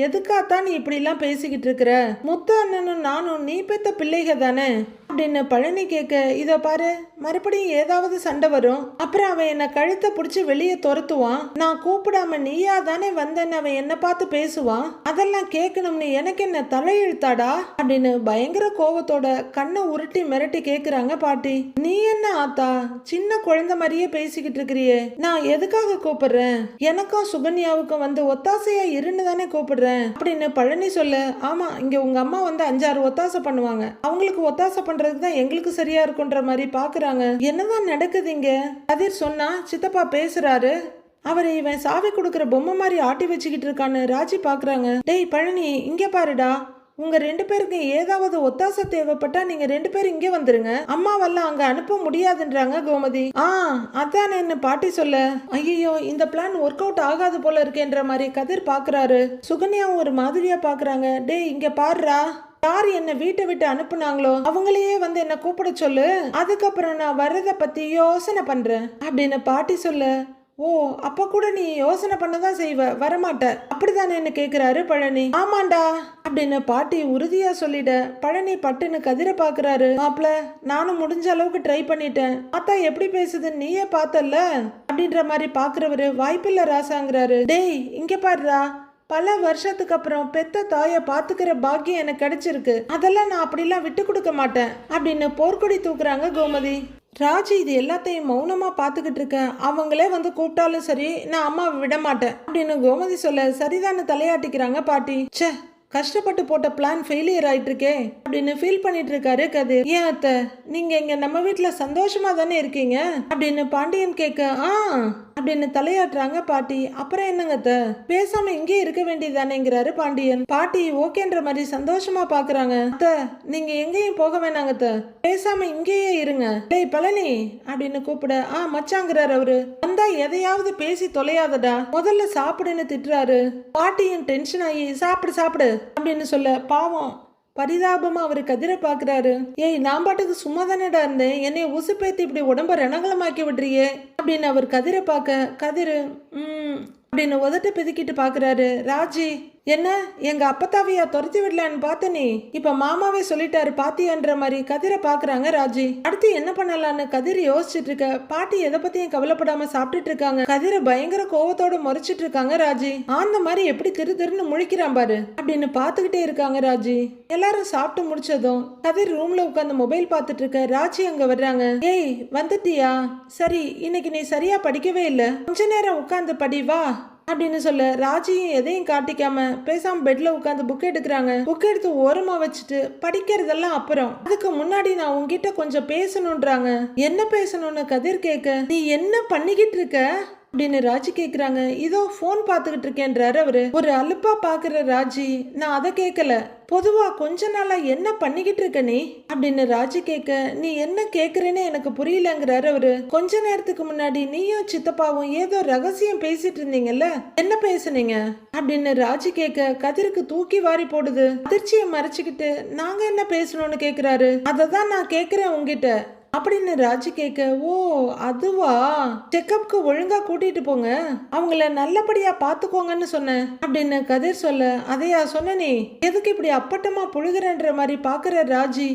எதுக்காத்தான் நீ இப்படிலாம் பேசிக்கிட்டு இருக்கிற, முத்து அண்ணனும் நானும் நீ பெத்த பிள்ளைக தானே அப்படின்னு பழனி கேட்க, இதோ பாரு மறுபடியும் ஏதாவது சண்டை வரும், அப்புறம் அவன் என்னை கழுத்தை பிடிச்சி வெளியே துரத்துவான், நான் கூப்பிடாம நீயா தானே வந்தேன்னு அவன் என்னை பார்த்து பேசுவான், அதெல்லாம் கேட்கணும்னு எனக்கு என்ன தலையெழுத்தாடா அப்படின்னு பயங்கர கோவத்தோட கண்ணை உருட்டி மிரட்டி கேக்குறாங்க பாட்டி. நீ என்ன ஆத்தா சின்ன குழந்தை மாதிரியே பேசிக்கிட்டு இருக்கிறியே, நான் எதுக்காக கூப்பிடுறேன், எனக்கும் சுகன்யாவுக்கும் வந்து ஒத்தாசையா இருன்னு தானே கூப்பிடுறேன் அப்படின்னு பழனி சொல்ல, ஆமா இங்க உங்க அம்மா வந்து 5-6 ஒத்தாசை பண்ணுவாங்க, அவங்களுக்கு ஒத்தாசை பண்றதுக்கு தான் எங்களுக்கு சரியா இருக்குன்ற மாதிரி பாக்குறாங்க. என்னதான் நடக்குது இங்க, கதிர் சொன்னா சித்தப்பா பேசுறாரு, அவரை இவன் சாவி கொடுக்கற பொம்மை மாதிரி ஆட்டி வச்சுக்கிட்டு இருக்கான்னு ராஜி பாக்குறாங்க. டேய் பழனி இங்க பாருடா, உங்க 2 பேருக்கு ஏதாவது ஒத்தாசை தேவைப்பட்டா நீங்க 2 பேரும் இங்கே வந்துருங்க, அம்மாவெல்லாம் அங்க அனுப்ப முடியாதுன்றாங்க கோமதி. அதான் என்ன பாட்டி சொல்ல, ஐயோ இந்த பிளான் ஒர்க் அவுட் ஆகாது போல இருக்கேன்ற மாதிரி கதிர் பாக்குறாரு. சுகன்யாவும் ஒரு மாதிரியா பாக்குறாங்க. டேய் இங்க பாருடா, யார் என்ன வீட்டை விட்டு அனுப்புனாங்களோ அவங்களையே வந்து என்ன கூப்பிட சொல்லு, அதுக்கப்புறம் நான் வர்றத பத்தி யோசனை பண்றேன் அப்படின்னு பாட்டி சொல்ல, ஓ அப்ப கூட நீ யோசனை பண்ணதான் செய்வ, வரமாட்ட அப்படித்தானே என்ன கேக்குறாரு பழனி. ஆமாண்டா அப்படின்னு பாட்டி உறுதியா சொல்லிட பழனி பட்டுன்னு கதிரை பாக்குறாரு. மாப்ள நானும் முடிஞ்ச அளவுக்கு ட்ரை பண்ணிட்டேன், அத்தா எப்படி பேசுதுன்னு நீயே பார்த்தல்ல அப்படின்ற மாதிரி பாக்குறவரு வாய்ப்பில்ல ராசாங்கிறாரு. டேய் இங்க பாருடா, பல வருஷத்துக்கு அப்புறம் பெத்த தாயை பாத்துக்கிற பாக்கியம் எனக்கு கிடைச்சிருக்கு, அதெல்லாம் நான் அப்படிலாம் விட்டு கொடுக்க மாட்டேன் அப்படின்னு போர்க்கொடி தூக்குறாங்க கோமதி. ராஜி இது எல்லாத்தையும் மௌனமா பாத்துக்கிட்டு இருக்கேன், அவங்களே வந்து கூப்பிட்டாலும் சரி நான் அம்மாவை விட மாட்டேன் அப்படின்னு கோமதி சொல்ல, சரிதான்னு தலையாட்டிக்கிறாங்க பாட்டி. ச்சே கஷ்டப்பட்டு போட்ட பிளான் ஃபெயிலியர் ஆயிட்டு இருக்கே அப்படின்னு ஃபீல் பண்ணிட்டு இருக்காரு கதிர். ஏன் அத்தை நீங்க இங்க நம்ம வீட்டுல சந்தோஷமா தானே இருக்கீங்க அப்படின்னு பாண்டியன் கேட்க, அப்படின்னு தலையாட்டுறாங்க பாட்டி. அப்புறம் என்னங்க அத்தை பேசாம இங்கே இருக்க வேண்டியதானேங்கிறாரு பாண்டியன். பாட்டி ஓகேன்ற மாதிரி சந்தோஷமா பாக்குறாங்க. அத்தை நீங்க எங்கேயும் போக வேணாங்க அத்தை, பேசாம இங்கேயே இருங்க. டேய் பழனி அப்படின்னு கூப்பிட, மச்சாங்கிறாரு அவரு. வந்தா எதையாவது பேசி தொலையாதடா, முதல்ல சாப்பிடுன்னு திட்டுறாரு. பாட்டியும் டென்ஷன் ஆகி சாப்பிடு சாப்பிடு அப்படின்னு சொல்ல, பாவம் பரிதாபமா அவரு கதிரை பாக்குறாரு. ஏய் நான் பாட்டுக்கு சும்மா தானேடா இருந்தேன், என்னைய உசுப்பேத்தி இப்படி உடம்ப ரணகலமாக்கி விடுறியே அப்படின்னு அவர் கதிரை பார்க்க, கதிரு அப்படின்னு உதட்ட பிதுக்கிட்டு பாக்குறாரு. ராஜி என்ன எங்க அப்பத்தாவையா துரத்தி விடலான்னு பார்த்த, நீ இப்ப மாமாவே சொல்லிட்டாரு பாத்தியான்ற மாதிரி கதிரை பாக்குறாங்க ராஜி. அடுத்து என்ன பண்ணலான்னு கதிர் யோசிச்சுட்டு இருக்க, பாட்டி எதை பத்தியும் கவலைப்படாம சாப்பிட்டுட்டு இருக்காங்க. கதிரை பயங்கர கோவத்தோட முறைச்சிட்டு இருக்காங்க ராஜி. அந்த மாதிரி எப்படி திரு திருன்னு முழிக்கிறான் பாரு அப்படின்னு பாத்துக்கிட்டே இருக்காங்க ராஜி. எல்லாரும் சாப்பிட்டு முடிச்சதும் கதிர் ரூம்ல உட்காந்து மொபைல் பார்த்துட்டு இருக்க, ராஜி அங்க வர்றாங்க. ஏய் வந்துட்டியா, சரி இன்னைக்கு நீ சரியா படிக்கவே இல்ல, கொஞ்ச நேரம் உட்காந்து படி வா அப்படின்னு சொல்ல, ராஜியும் எதையும் காட்டிக்காம பேசாம பெட்ல உட்காந்து புக் எடுக்கிறாங்க. புக் எடுத்து ஓரமா வச்சுட்டு படிக்கிறதெல்லாம் அப்புறம், அதுக்கு முன்னாடி நான் உங்ககிட்ட கொஞ்சம் பேசணும்ன்றாங்க. என்ன பேசணும்னு கதிர் கேட்க, நீ என்ன பண்ணிக்கிட்டு இருக்க அப்படின்னு ராஜி கேக்குறாங்க. இதோ போன் பாத்துக்கிட்டு இருக்கேன்றாரு அவரு. ஒரு அலுப்பா பாக்குற ராஜி, நான் அதை கேட்கல, பொதுவா கொஞ்ச நாளா என்ன பண்ணிக்கிட்டு இருக்க நீ அப்படின்னு ராஜி கேட்க, நீ என்ன கேக்குறேன்னு எனக்கு புரியலங்கிறாரு அவரு. கொஞ்ச நேரத்துக்கு முன்னாடி நீயும் சித்தப்பாவும் ஏதோ ரகசியம் பேசிட்டு இருந்தீங்கல்ல, என்ன பேசுனீங்க அப்படின்னு ராஜி கேட்க, கதிருக்கு தூக்கி வாரி போடுது. அதிர்ச்சியை மறைச்சுக்கிட்டு நாங்க என்ன பேசணும்னு கேக்குறாரு. அததான் நான் கேக்குறேன் உங்ககிட்ட அப்படின்னு ராஜி கேட்க, ஓ அதுவா, செக்கப்க்கு ஒழுங்கா கூட்டிட்டு போங்க, அவங்கள நல்லபடியா பாத்துக்கோங்கன்னு சொன்னேன் அப்படின்னு கதிர் சொல்ல, அதையா சொன்ன நீ, எதுக்கு இப்படி அப்பட்டமா புழுகிறன்ற மாதிரி பாக்குற ராஜி,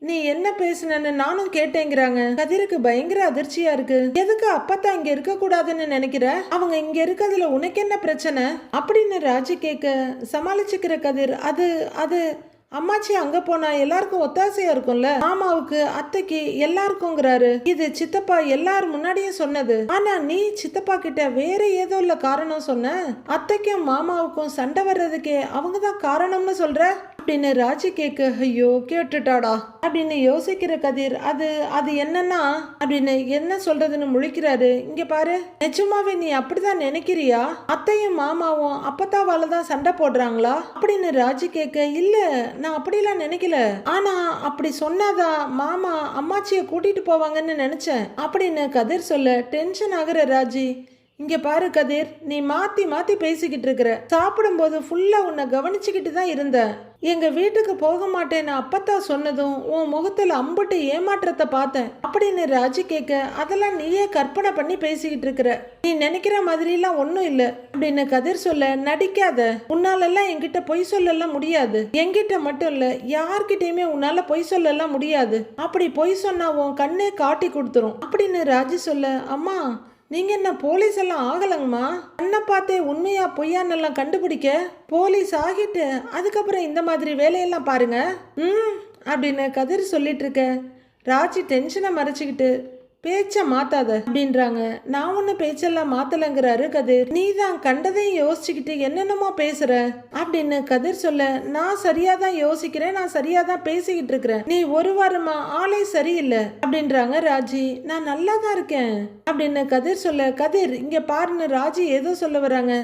நீ என்ன பேசுனன்னு நானும் கேட்டேங்கிறாங்க. கதிருக்கு பயங்கர அதிர்ச்சியா இருக்கு. எதுக்கு அப்பத்தா இங்க இருக்க கூடாதுன்னு நினைக்கிற, அவங்க இங்க இருக்கிறதுல உனக்கு என்ன பிரச்சனை அப்படின்னு ராஜி கேட்க, சமாளிச்சுக்கிற கதிர், அது அது அம்மாச்சி அங்க போனா எல்லாருக்கும் ஒத்தாசையா இருக்கும்ல, மாமாவுக்கு அத்தைக்கு எல்லாருக்கும்ங்கிறாரு. இது சித்தப்பா எல்லாரும் முன்னாடியும் சொன்னது, ஆனா நீ சித்தப்பா கிட்ட வேற ஏதோ இல்ல காரணம் சொன்ன, அத்தைக்கும் மாமாவுக்கும் சண்டை வர்றதுக்கே அவங்கதான் காரணம்னு சொல்ற அப்படின்னு ராஜி கேட்க, ஐயோ கேட்டுட்டாடா அப்படின்னு யோசிக்கிற கதிர், அது அது என்னன்னா அப்படின்னு என்ன சொல்றதுன்னு முழிக்கிறாரு. இங்க பாரு, நிஜமாவே நீ அப்படிதான் நினைக்கிறியா, அத்தையும் மாமாவும் அப்பத்தாவாலதான் சண்டை போடுறாங்களா அப்படின்னு ராஜி கேட்க, இல்ல நான் அப்படிலாம் நினைக்கல, ஆனா அப்படி சொன்னாதான் மாமா அம்மாச்சிய கூட்டிட்டு போவாங்கன்னு நினைச்சேன் அப்படின்னு கதிர் சொல்ல, டென்ஷன் ஆகுற ராஜி, இங்க பாரு கதிர், நீ மாத்தி மாத்தி பேசிக்கிட்டு இருக்கிற, சாப்பிடும்போது ஃபுல்லா உன்னை கவனிச்சுக்கிட்டு தான் இருந்த, எங்க வீட்டுக்கு போக மாட்டேன்னு அப்பத்தா சொன்னதும் உன் முகத்துல அம்புட்டு ஏமாற்றத்தை பார்த்தேன் அப்படின்னு ராஜி கேட்க, அதெல்லாம் நீயே கற்பனை பண்ணி பேசிக்கிட்டு இருக்கிற, நீ நினைக்கிற மாதிரி எல்லாம் ஒன்னும் இல்ல அப்படின்னு கதிர் சொல்ல, நடிக்காத, உன்னாலெல்லாம் என்கிட்ட பொய் சொல்லலாம் முடியாது, என்கிட்ட மட்டும் இல்ல யார்கிட்டயுமே உன்னால பொய் சொல்லலாம் முடியாது, அப்படி பொய் சொன்னா உன் கண்ணே காட்டி கொடுத்துரும் அப்படின்னு ராஜி சொல்ல, அம்மா நீங்க என்ன போலீஸ் எல்லாம் ஆகலங்கம்மா, கண்ணை பார்த்தே உண்மையா பொய்யான்னெல்லாம் கண்டுபிடிக்க போலீஸ் ஆகிட்டு அதுக்கப்புறம் இந்த மாதிரி வேலையெல்லாம் பாருங்க அப்படின்னு கதிர் சொல்லிட்டு இருக்க, ராஜி டென்ஷனை மறைச்சிக்கிட்டு, பேச்ச மாத்தாத அப்படின்றாங்க. நான் ஒண்ணு பேச்செல்லாம் மாத்தலங்கிறாரு கதிர். நீ தான் கண்டதையும் யோசிச்சுக்கிட்டு என்னென்னமோ பேசுற அப்படின்னு கதிர் சொல்ல, நான் சரியாதான் யோசிக்கிறேன், நான் சரியாதான் பேசிக்கிட்டு இருக்கிறேன், நீ ஒரு வாரமா ஆளே சரியில்லை அப்படின்றாங்க ராஜி. நான் நல்லா தான் இருக்கேன் அப்படின்னு கதிர் சொல்ல, கதிர் இங்க பாருன்னு ராஜி ஏதோ சொல்ல வராங்க.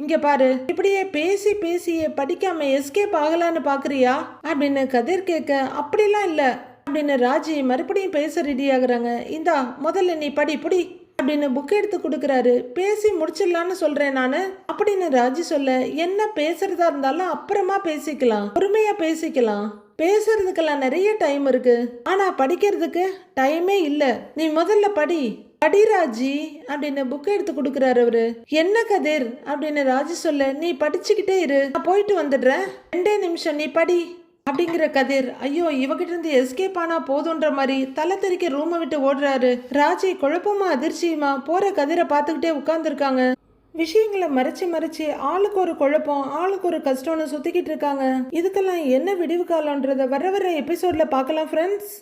இங்க பாரு, இப்படியே பேசி பேசியே படிக்காம எஸ்கேப் ஆகலான்னு பாக்குறியா அப்படின்னு கதிர் கேட்க, அப்படிலாம் இல்ல அப்படின்னு ராஜி மறுபடியும் பேச ரெடி ஆகுறாங்க. இந்தா முதல்ல நீ படி புடி அப்படின்னு புக் எடுத்து கொடுக்கறாரு. பேசி முடிச்சிடலான்னு சொல்றேன் நானு அப்படின்னு ராஜி சொல்ல, என்ன பேசுறதா இருந்தாலும் அப்புறமா பேசிக்கலாம், பொறுமையா பேசிக்கலாம், பேசுறதுக்கெல்லாம் நிறைய டைம் இருக்கு, ஆனா படிக்கிறதுக்கு டைமே இல்ல, நீ முதல்ல படி படி ராஜி அப்படின்னு புக் எடுத்து கொடுக்கறாரு அவரு. என்ன கதிர் அப்படின்னு ராஜி சொல்ல, நீ படிச்சுக்கிட்டே இரு, நான் போயிட்டு வந்துடுறேன், 2 நிமிஷம் நீ படி அப்படிங்கிற கதிர், ஐயோ இவகிட்ட இருந்து எஸ்கேப் ஆனா போதுன்ற மாதிரி தலை தெறிக்க ரூமை விட்டு ஓடுறாரு. ராஜி குழப்பமா அதிர்ச்சியுமா போற கதிரை பார்த்துக்கிட்டே உட்கார்ந்துருக்காங்க. விஷயங்களை மறைச்சு மறைச்சு ஆளுக்கு ஒரு குழப்பம், ஆளுக்கு ஒரு கஷ்டம்னு சுத்திக்கிட்டு இருக்காங்க. இதுக்கெல்லாம் என்ன விடிவு காலம்ன்றத வர வர எபிசோட்ல பார்க்கலாம் ஃப்ரெண்ட்ஸ்.